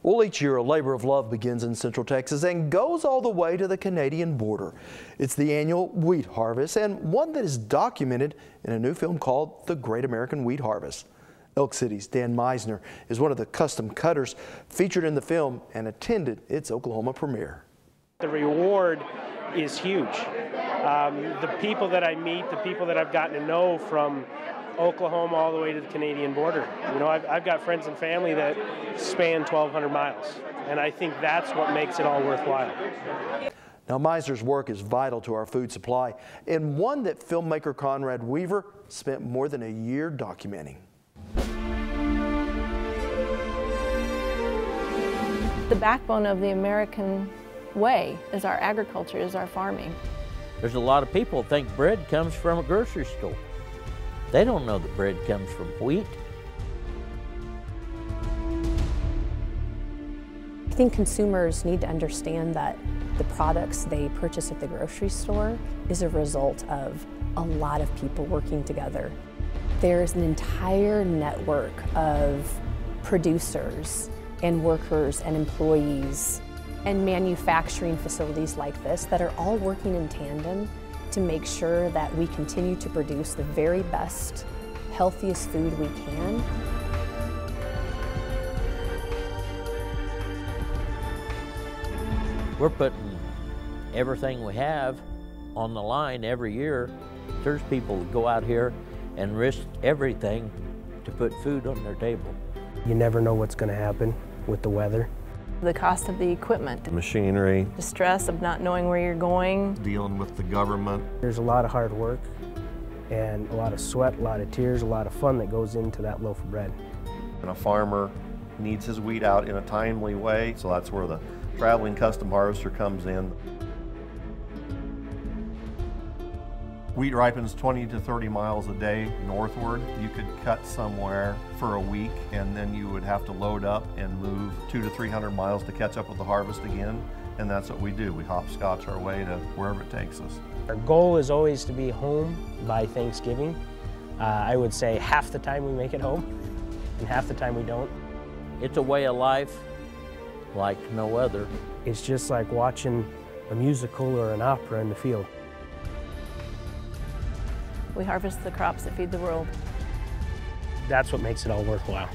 Well, each year a labor of love begins in Central Texas and goes all the way to the Canadian border. It's the annual wheat harvest, and one that is documented in a new film called The Great American Wheat Harvest. Elk City's Dan Meisner is one of the custom cutters featured in the film and attended its Oklahoma premiere. The reward is huge. The people that I meet, the people that I've gotten to know from Oklahoma all the way to the Canadian border. You know, I've got friends and family that span 1,200 miles, and I think that's what makes it all worthwhile. Now, Meisner's work is vital to our food supply, and one that filmmaker Conrad Weaver spent more than a year documenting. The backbone of the American way is our agriculture, is our farming. There's a lot of people who think bread comes from a grocery store. They don't know that bread comes from wheat. I think consumers need to understand that the products they purchase at the grocery store is a result of a lot of people working together. There's an entire network of producers and workers and employees and manufacturing facilities like this that are all working in tandem to make sure that we continue to produce the very best, healthiest food we can. We're putting everything we have on the line every year. There's people that go out here and risk everything to put food on their table. You never know what's going to happen with the weather. The cost of the equipment, machinery, the stress of not knowing where you're going, dealing with the government. There's a lot of hard work and a lot of sweat, a lot of tears, a lot of fun that goes into that loaf of bread. And a farmer needs his wheat out in a timely way, so that's where the traveling custom harvester comes in. Wheat ripens 20 to 30 miles a day northward. You could cut somewhere for a week and then you would have to load up and move 200 to 300 miles to catch up with the harvest again. And that's what we do. We hopscotch our way to wherever it takes us. Our goal is always to be home by Thanksgiving. I would say half the time we make it home and half the time we don't. It's a way of life like no other. It's just like watching a musical or an opera in the field. we harvest the crops that feed the world. That's what makes it all worthwhile.